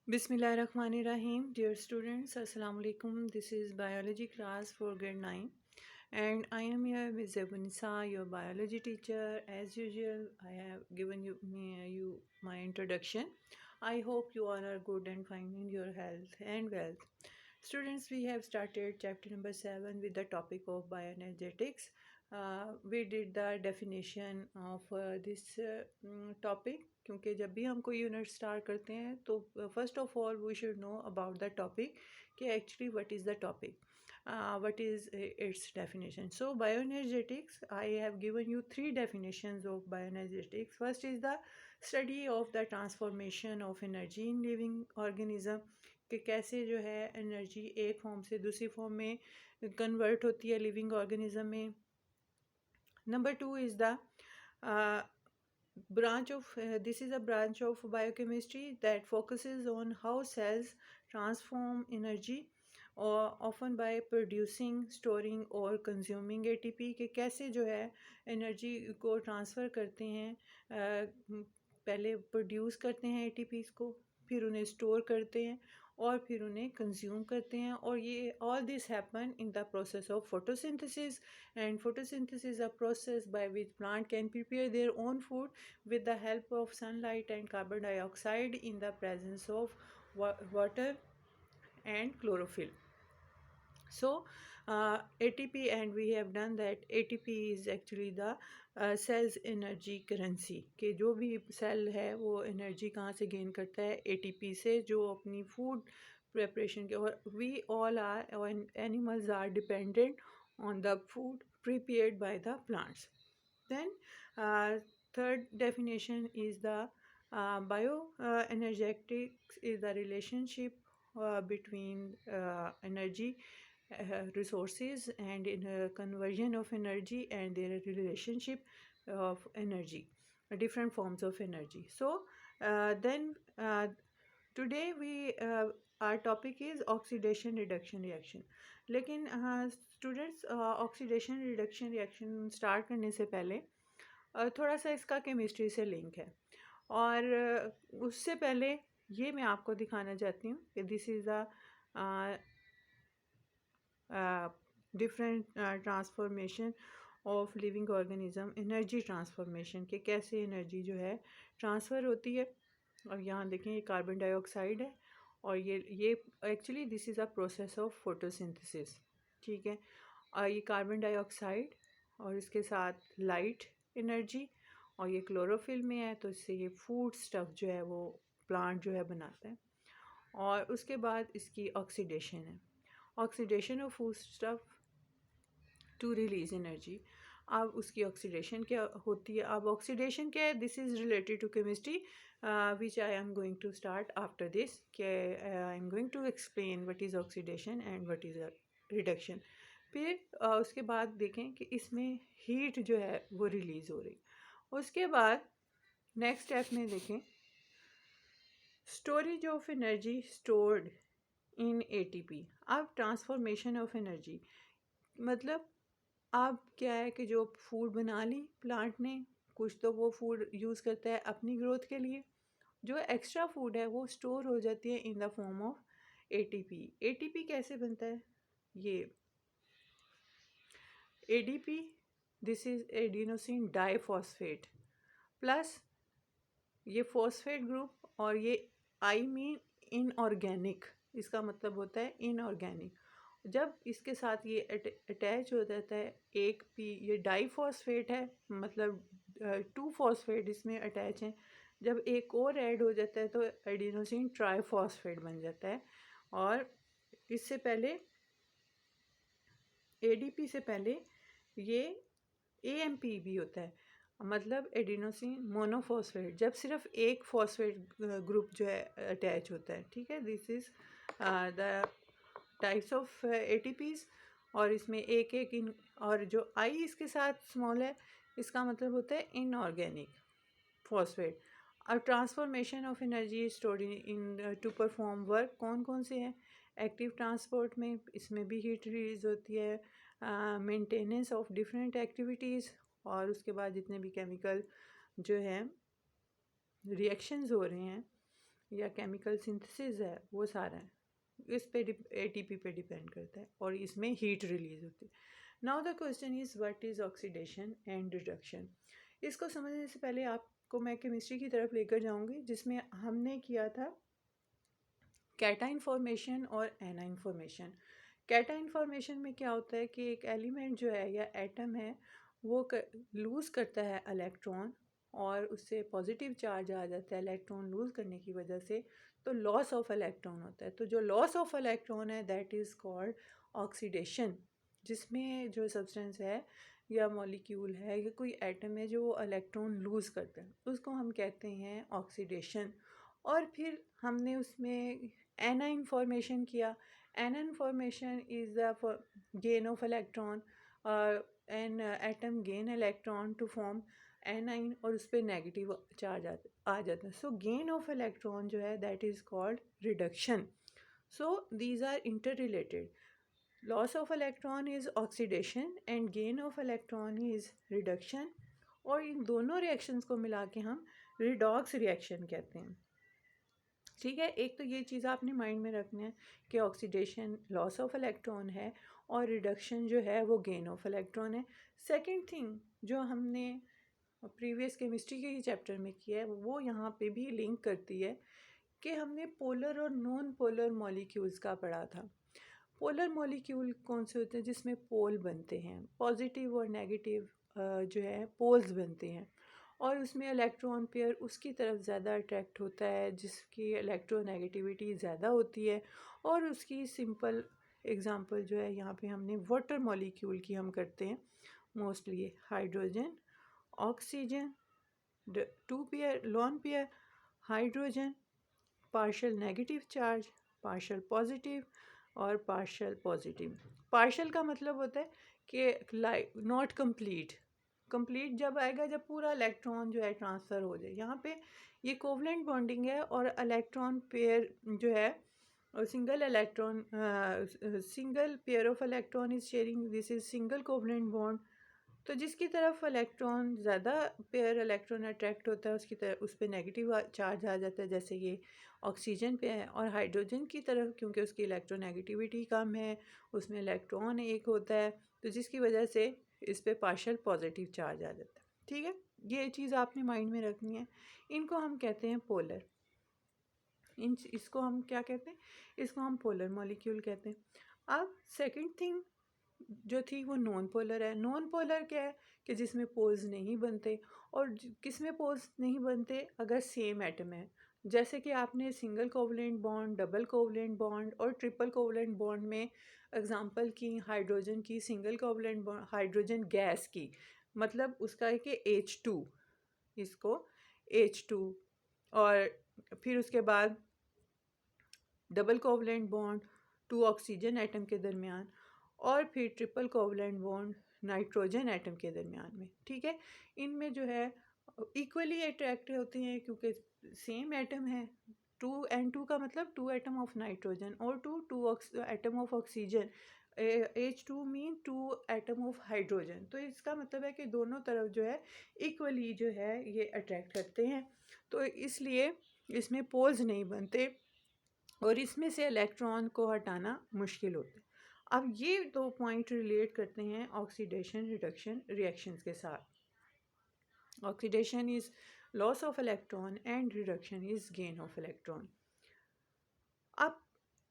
Bismillahirrahmanirrahim. Dear students, Assalamu alaikum. This is biology class for grade 9 and I am here with Zebunisa, your biology teacher. As usual, I have given you my introduction. I hope you all are good and fine in your health and wealth. Students, we have started chapter number 7 with the topic of bioenergetics. We did the definition of this topic क्योंकि जब भी हम कोई unit start करते हैं तो first of all we should know about the topic कि actually what is the topic what is its definition. So bioenergetics, I have given you three definitions of bioenergetics. First is the study of the transformation of energy in living organism, कि कैसे जो है energy एक form से दूसरी form में convert होती है लिविंग ऑर्गेनिज्म में. Number two is the branch of this is a branch of biochemistry that focuses on how cells transform energy or often by producing, storing और consuming ATP के कैसे जो है एनर्जी को ट्रांसफ़र करते हैं. पहले प्रोड्यूस करते हैं ATPs को, फिर उन्हें स्टोर करते हैं और फिर उन्हें कंज्यूम करते हैं. और ये all this happen in the process of photosynthesis, and photosynthesis is a process by which plant can prepare their own food with the help of sunlight and carbon dioxide in the presence of water and chlorophyll. So ATP, and we have done that ATP is actually the cells energy currency, कि जो भी cell है वो energy कहाँ से gain करता है ATP से, जो अपनी फूड प्रिपरेशन के. और we all are animals are dependent on the food prepared by the plants. Then third definition is the bioenergetics is the relationship between energy resources and in conversion of energy and their relationship of energy, different forms of energy. So then today our topic is oxidation reduction reaction. लेकिन students oxidation reduction reaction start करने से पहले थोड़ा सा इसका chemistry से link है. और उससे पहले ये मैं आपको दिखाना चाहती हूँ कि this is the different transformation of living organism, energy transformation, के कैसे एनर्जी जो है ट्रांसफ़र होती है. और यहाँ देखें ये कार्बन डाइऑक्साइड है और ये actually this is a process of photosynthesis. ठीक है, और ये कार्बन डाइऑक्साइड और इसके साथ लाइट एनर्जी और ये क्लोरोफिल में है, तो इससे ये फूड स्टफ जो है वो प्लांट जो है बनाता है. और उसके बाद इसकी ऑक्सीडेशन है, oxidation of food stuff to release energy. अब उसकी ऑक्सीडेशन क्या होती है, अब ऑक्सीडेशन क्या है, this is related to chemistry which I am going to start after this. I am going to explain what is oxidation and what is reduction. फिर उसके बाद देखें कि इसमें हीट जो है वो रिलीज़ हो रही. उसके बाद नेक्स्ट स्टेप में देखें storage of energy stored in ATP. अब ट्रांसफॉर्मेशन ऑफ एनर्जी मतलब अब क्या है कि जो फूड बना ली प्लांट ने, कुछ तो वो फूड यूज़ करता है अपनी ग्रोथ के लिए, जो एक्स्ट्रा फूड है वो स्टोर हो जाती है in the form of ATP. ATP कैसे बनता है, ये ADP, this is adenosine diphosphate plus ये फॉस्फेट ग्रुप, और ये आई मीन इनऑर्गेनिक, इसका मतलब होता है इनऑर्गेनिक. जब इसके साथ ये अटैच हो जाता है एक पी, ये डाइफॉस्फेट है मतलब 2 फॉस्फेट इसमें अटैच हैं, जब एक और ऐड हो जाता है तो एडिनोसिन ट्राइफॉस्फेट बन जाता है. और इससे पहले ADP से पहले ये AMP भी होता है, मतलब एडिनोसिन मोनोफॉस्फेट, जब सिर्फ एक फॉस्फेट ग्रुप जो है अटैच होता है. ठीक है, this is the types of ATPs. और इसमें एक एक इन, और जो I इसके साथ स्मॉल है इसका मतलब होता है इनऑर्गेनिक फॉस्फेट. अब transformation of energy stored in to perform work कौन कौन से हैं, एक्टिव ट्रांसपोर्ट में इसमें भी हीट रिलीज होती है, मेंटेनेंस ऑफ डिफरेंट एक्टिविटीज़, और उसके बाद जितने भी केमिकल जो हैं रिएक्शंस हो रहे हैं या केमिकल सिंथेसिस है, वो सारा है इस पे एटीपी पे डिपेंड करता है और इसमें हीट रिलीज होती है। Now the question is what is oxidation and reduction. इसको समझने से पहले आपको मैं केमिस्ट्री की तरफ लेकर जाऊंगी, जिसमें हमने किया था कैटाइन फॉर्मेशन और एनाइन फॉर्मेशन। कैटाइन फॉर्मेशन में क्या होता है कि एक एलिमेंट जो है या एटम है वो लूज़ करता है इलेक्ट्रॉन और उससे पॉजिटिव चार्ज आ जाता है इलेक्ट्रॉन लूज़ करने की वजह से, तो लॉस ऑफ इलेक्ट्रॉन होता है। तो जो लॉस ऑफ इलेक्ट्रॉन है दैट इज़ कॉल्ड ऑक्सीडेशन, जिसमें जो सब्सटेंस है या मॉलिक्यूल है या कोई एटम है जो इलेक्ट्रॉन लूज़ करता है उसको हम कहते हैं ऑक्सीडेशन। और फिर हमने उसमें anion formation किया। anion formation is the gain of electron, an atom gain electron to form anion और उस पर नेगेटिव चार्ज आ जाता है। सो गेन ऑफ इलेक्ट्रॉन जो है that is called reduction. So these are interrelated. Loss of electron is oxidation and gain of electron is reduction, और इन दोनों रिएक्शंस को मिला के हम रिडॉक्स रिएक्शन कहते हैं। ठीक है, एक तो ये चीज़ आपने माइंड में रखना है कि ऑक्सीडेशन लॉस ऑफ इलेक्ट्रॉन है और रिडक्शन जो है वो गेन ऑफ इलेक्ट्रॉन है। सेकंड थिंग जो हमने प्रीवियस केमिस्ट्री के ही चैप्टर में किया है वो यहाँ पे भी लिंक करती है कि हमने पोलर और नॉन पोलर मॉलिक्यूल्स का पढ़ा था। पोलर मॉलिक्यूल कौन से होते हैं जिसमें पोल बनते हैं, पॉजिटिव और नेगेटिव जो है पोल्स बनते हैं, और उसमें इलेक्ट्रॉन पेयर उसकी तरफ ज़्यादा अट्रैक्ट होता है जिसकी इलेक्ट्रोनेगेटिविटी ज़्यादा होती है। और उसकी सिंपल एग्जांपल जो है यहाँ पे हमने वाटर मॉलिक्यूल की हम करते हैं mostly, hydrogen, oxygen, two pair lone pair, hydrogen, partial negative charge, partial positive और पार्शियल पॉजिटिव। पार्शियल का मतलब होता है कि लाइक नॉट कंप्लीट, कंप्लीट जब आएगा जब पूरा इलेक्ट्रॉन जो है ट्रांसफ़र हो जाए। यहाँ पे ये कोवलेंट बॉन्डिंग है और इलेक्ट्रॉन पेयर जो है single electron, single pair of electron is sharing, this is single covalent bond. तो जिसकी तरफ इलेक्ट्रॉन ज़्यादा पेयर इलेक्ट्रॉन अट्रैक्ट होता है उसकी तरफ उस पर नेगेटिव चार्ज आ जाता है, जैसे ये ऑक्सीजन पे है। और हाइड्रोजन की तरफ क्योंकि उसकी इलेक्ट्रोनेगेटिविटी कम है, उसमें इलेक्ट्रॉन एक होता है, तो जिसकी वजह से इस पर पार्शियल पॉजिटिव चार्ज आ जाता है। ठीक है, ये चीज़ आपने माइंड में रखनी है। इनको हम कहते हैं पोलर। इसको हम क्या कहते हैं, इसको हम पोलर मॉलिक्यूल कहते हैं। अब सेकंड थिंग जो थी वो नॉन पोलर है। नॉन पोलर क्या है कि जिसमें पोल्स नहीं बनते, और किस में पोल्स नहीं बनते, अगर सेम एटम है। जैसे कि आपने single covalent bond, double covalent bond और ट्रिपल कोवलेंट बॉन्ड में एग्जांपल की हाइड्रोजन की, single covalent bond hydrogen gas की, मतलब उसका है कि H2, इसको H2, और फिर उसके बाद double covalent bond two oxygen atom के दरमियान, और फिर triple covalent bond nitrogen atom के दरमियान में। ठीक है, इनमें जो है इक्वली अट्रैक्ट होते हैं क्योंकि सेम एटम है। 2 का मतलब 2 एटम ऑफ नाइट्रोजन और two atom of oxygen. H2 mean 2 atom of hydrogen. तो इसका मतलब है कि दोनों तरफ जो है इक्वली जो है ये अट्रैक्ट करते हैं, तो इसलिए इसमें पोल्स नहीं बनते और इसमें से इलेक्ट्रॉन को हटाना मुश्किल होता है। अब ये दो पॉइंट रिलेट करते हैं ऑक्सीडेशन रिडक्शन रिएक्शंस के साथ। Oxidation is loss of electron and reduction is gain of electron. अब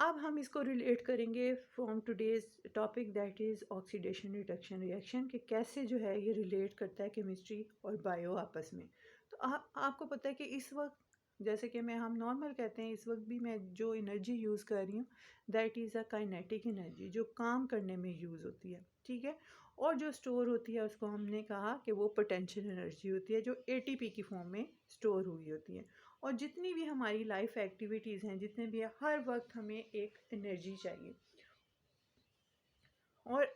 अब हम इसको रिलेट करेंगे from today's topic that is oxidation reduction reaction, कि कैसे जो है ये रिलेट करता है केमिस्ट्री और बायो आपस में। तो आपको पता है कि इस वक्त जैसे कि हम नॉर्मल कहते हैं, इस वक्त भी मैं जो एनर्जी यूज़ कर रही हूँ that is a kinetic energy, जो काम करने में यूज़ होती है। ठीक है, और जो स्टोर होती है उसको हमने कहा कि वो पोटेंशियल एनर्जी होती है जो एटीपी की फॉर्म में स्टोर हुई होती है। और जितनी भी हमारी लाइफ एक्टिविटीज़ हैं, जितने भी हर वक्त हमें एक एनर्जी चाहिए। और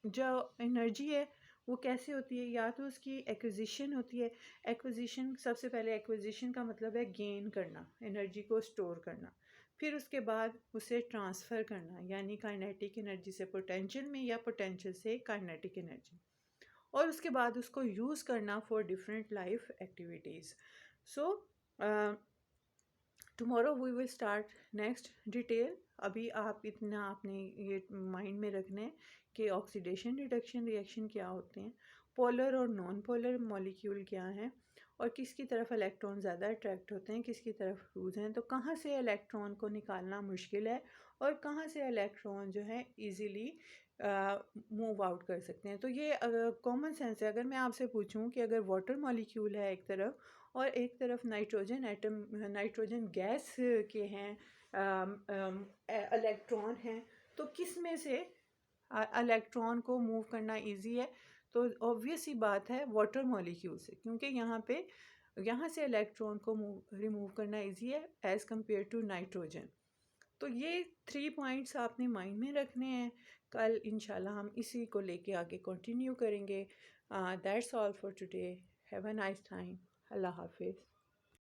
जो एनर्जी है वो कैसे होती है, या तो उसकी एक्विजिशन होती है। एक्विजिशन, सबसे पहले एक्विजिशन का मतलब है गेन करना, एनर्जी को स्टोर करना। फिर उसके बाद उसे ट्रांसफ़र करना, यानी काइनेटिक एनर्जी से पोटेंशियल में या पोटेंशियल से काइनेटिक एनर्जी, और उसके बाद उसको यूज़ करना for different life activities. So tomorrow we will start next detail. अभी आप इतना आपने ये माइंड में रखना है कि ऑक्सीडेशन रिडक्शन रिएक्शन क्या होते हैं, पोलर और नॉन पोलर मॉलिक्यूल क्या हैं, और किसकी तरफ इलेक्ट्रॉन ज़्यादा अट्रैक्ट होते हैं, किसकी तरफ लूज हैं, तो कहाँ से इलेक्ट्रॉन को निकालना मुश्किल है और कहाँ से इलेक्ट्रॉन जो है इजीली मूव आउट कर सकते हैं। तो ये कॉमन सेंस है। अगर मैं आपसे पूछूं कि अगर वाटर मॉलिक्यूल है एक तरफ और एक तरफ नाइट्रोजन एटम, नाइट्रोजन गैस के हैं, इलेक्ट्रॉन हैं, तो किस में से इलेक्ट्रॉन को मूव करना इजी है? तो ऑब्वियस ही बात है वाटर मॉलिक्यूल से, क्योंकि यहाँ से इलेक्ट्रॉन को रिमूव करना इजी है एज़ कंपेयर टू नाइट्रोजन। तो ये 3 पॉइंट्स आपने माइंड में रखने हैं। कल इंशाल्लाह हम इसी को लेके आगे कंटिन्यू करेंगे। That's all for today. Have a nice time. अल्लाह हाफिज़।